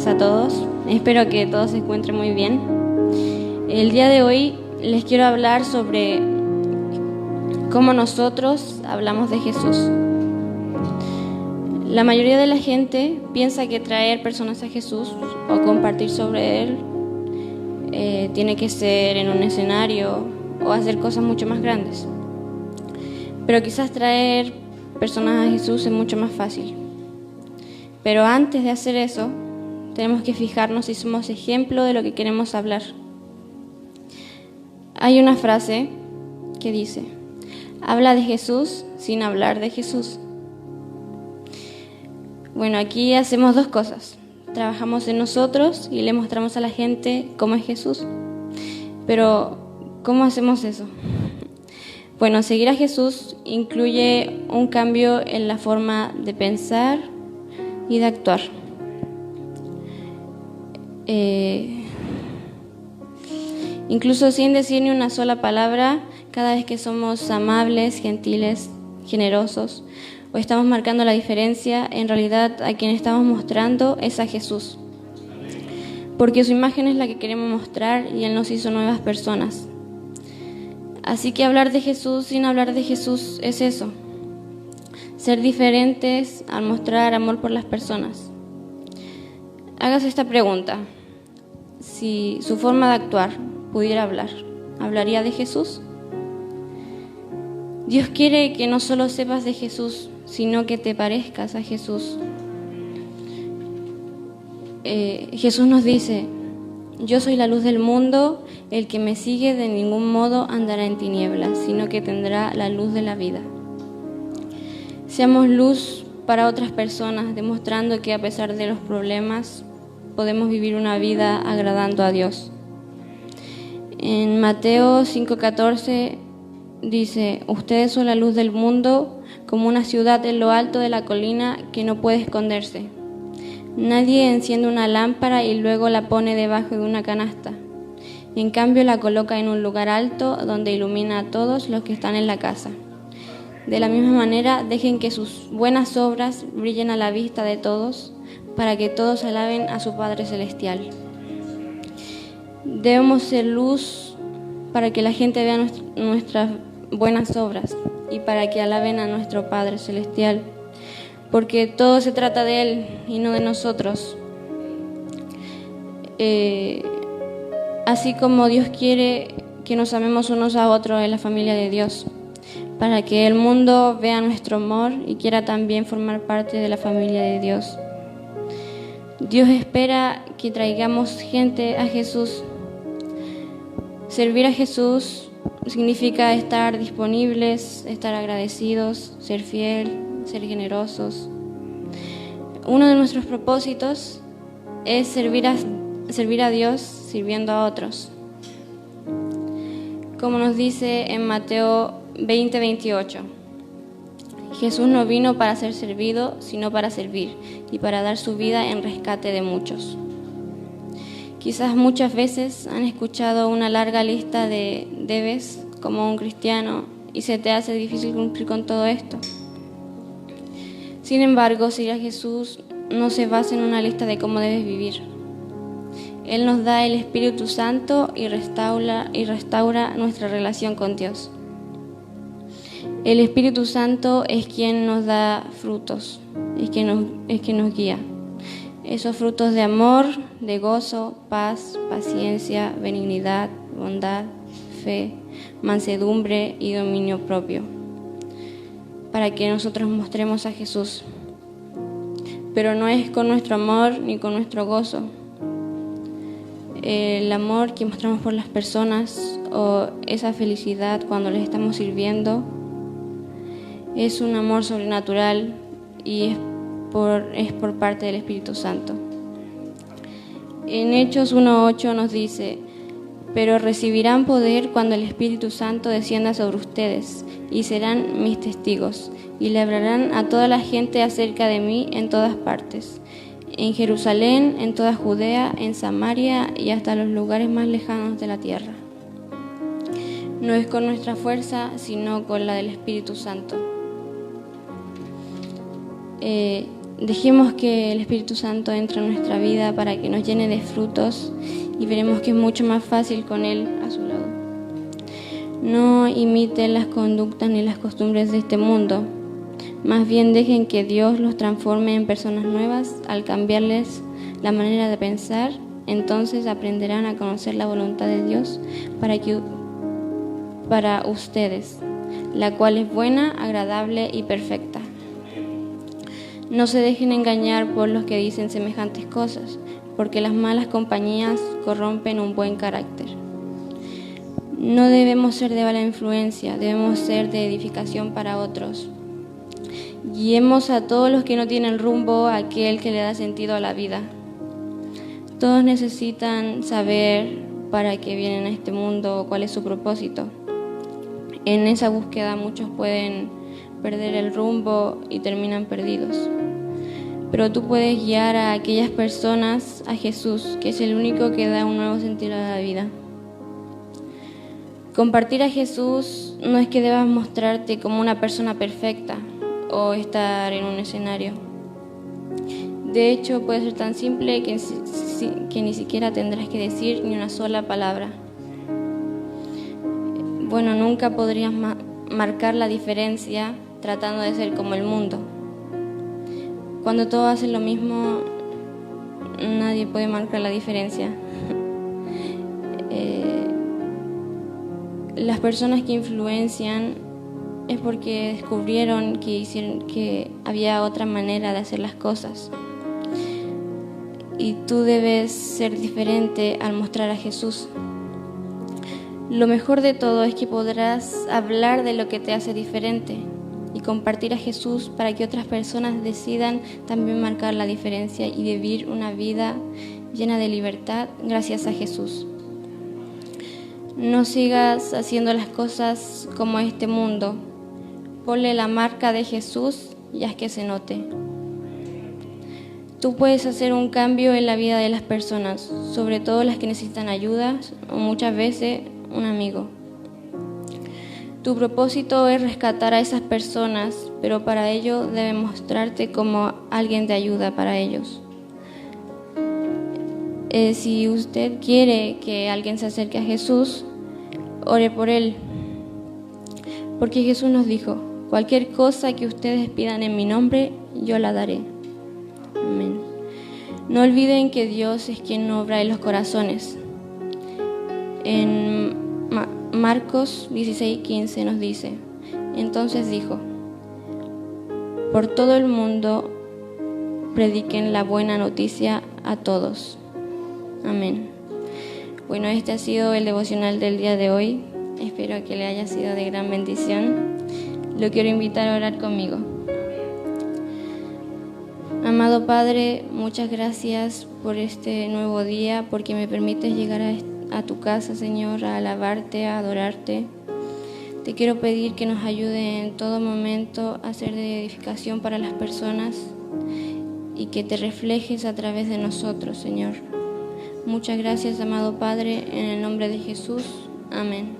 días a todos. Espero que todos se encuentren muy bien. El día de hoy les quiero hablar sobre cómo nosotros hablamos de Jesús. La mayoría de la gente piensa que traer personas a Jesús o compartir sobre Él tiene que ser en un escenario o hacer cosas mucho más grandes. Pero quizás traer personas a Jesús es mucho más fácil. Pero antes de hacer eso, tenemos que fijarnos si somos ejemplo de lo que queremos hablar. Hay una frase que dice: habla de Jesús sin hablar de Jesús. Bueno, aquí hacemos dos cosas. Trabajamos en nosotros y le mostramos a la gente cómo es Jesús. Pero, ¿cómo hacemos eso? Bueno, seguir a Jesús incluye un cambio en la forma de pensar y de actuar. Incluso sin decir ni una sola palabra, cada vez que somos amables, gentiles, generosos, o estamos marcando la diferencia, en realidad a quien estamos mostrando es a Jesús. Porque su imagen es la que queremos mostrar y Él nos hizo nuevas personas. Así que hablar de Jesús sin hablar de Jesús es eso: ser diferentes al mostrar amor por las personas. Hágase esta pregunta: si su forma de actuar pudiera hablar, ¿hablaría de Jesús? Dios quiere que no solo sepas de Jesús, sino que te parezcas a Jesús. Jesús nos dice: yo soy la luz del mundo, el que me sigue de ningún modo andará en tinieblas, sino que tendrá la luz de la vida. Seamos luz para otras personas, demostrando que a pesar de los problemas, podemos vivir una vida agradando a Dios. En Mateo 5:14 dice: ustedes son la luz del mundo, como una ciudad en lo alto de la colina que no puede esconderse. Nadie enciende una lámpara y luego la pone debajo de una canasta. En cambio, la coloca en un lugar alto donde ilumina a todos los que están en la casa. De la misma manera, dejen que sus buenas obras brillen a la vista de todos, para que todos alaben a su Padre Celestial. Debemos ser luz para que la gente vea nuestras buenas obras y para que alaben a nuestro Padre Celestial, porque todo se trata de Él y no de nosotros. Así como Dios quiere que nos amemos unos a otros en la familia de Dios, para que el mundo vea nuestro amor y quiera también formar parte de la familia de Dios. Dios espera que traigamos gente a Jesús. Servir a Jesús significa estar disponibles, estar agradecidos, ser fiel, ser generosos. Uno de nuestros propósitos es servir a Dios sirviendo a otros. Como nos dice en Mateo 20:28, Jesús no vino para ser servido, sino para servir y para dar su vida en rescate de muchos. Quizás muchas veces han escuchado una larga lista de debes como un cristiano y se te hace difícil cumplir con todo esto. Sin embargo, seguir a Jesús no se basa en una lista de cómo debes vivir. Él nos da el Espíritu Santo y restaura nuestra relación con Dios. El Espíritu Santo es quien nos da frutos, es quien nos guía. Esos frutos de amor, de gozo, paz, paciencia, benignidad, bondad, fe, mansedumbre y dominio propio, para que nosotros mostremos a Jesús. Pero no es con nuestro amor ni con nuestro gozo. El amor que mostramos por las personas o esa felicidad cuando les estamos sirviendo es un amor sobrenatural y es por parte del Espíritu Santo. En Hechos 1:8 nos dice: pero recibirán poder cuando el Espíritu Santo descienda sobre ustedes, y serán mis testigos, y le hablarán a toda la gente acerca de mí en todas partes, en Jerusalén, en toda Judea, en Samaria y hasta los lugares más lejanos de la tierra. No es con nuestra fuerza, sino con la del Espíritu Santo. Dejemos que el Espíritu Santo entre en nuestra vida para que nos llene de frutos y veremos que es mucho más fácil con Él a su lado. No imiten las conductas ni las costumbres de este mundo. Más bien dejen que Dios los transforme en personas nuevas al cambiarles la manera de pensar. Entonces aprenderán a conocer la voluntad de Dios para ustedes, la cual es buena, agradable y perfecta. No se dejen engañar por los que dicen semejantes cosas, porque las malas compañías corrompen un buen carácter. No debemos ser de mala influencia, debemos ser de edificación para otros. Guiemos a todos los que no tienen rumbo a aquel que le da sentido a la vida. Todos necesitan saber para qué vienen a este mundo o cuál es su propósito. En esa búsqueda muchos pueden perder el rumbo y terminan perdidos. Pero tú puedes guiar a aquellas personas a Jesús, que es el único que da un nuevo sentido a la vida. Compartir a Jesús no es que debas mostrarte como una persona perfecta o estar en un escenario. De hecho, puede ser tan simple que ni siquiera tendrás que decir ni una sola palabra. Bueno, nunca podrías marcar la diferencia tratando de ser como el mundo. Cuando todos hacen lo mismo, nadie puede marcar la diferencia. Las personas que influencian es porque descubrieron que había otra manera de hacer las cosas. Y tú debes ser diferente al mostrar a Jesús. Lo mejor de todo es que podrás hablar de lo que te hace diferente y compartir a Jesús para que otras personas decidan también marcar la diferencia y vivir una vida llena de libertad gracias a Jesús. No sigas haciendo las cosas como este mundo. Ponle la marca de Jesús y haz que se note. Tú puedes hacer un cambio en la vida de las personas, sobre todo las que necesitan ayuda o muchas veces un amigo. Tu propósito es rescatar a esas personas, pero para ello debes mostrarte como alguien de ayuda para ellos. Si usted quiere que alguien se acerque a Jesús, ore por él. Porque Jesús nos dijo, cualquier cosa que ustedes pidan en mi nombre, yo la daré. Amén. No olviden que Dios es quien obra en los corazones. En Marcos 16:15 nos dice, entonces dijo, por todo el mundo prediquen la buena noticia a todos. Amén. Bueno, este ha sido el devocional del día de hoy. Espero que le haya sido de gran bendición. Lo quiero invitar a orar conmigo. Amado Padre, muchas gracias por este nuevo día, porque me permites llegar a tu casa, Señor, a alabarte, a adorarte. Te quiero pedir que nos ayude en todo momento a ser de edificación para las personas y que te reflejes a través de nosotros, Señor. Muchas gracias, amado Padre, en el nombre de Jesús. Amén.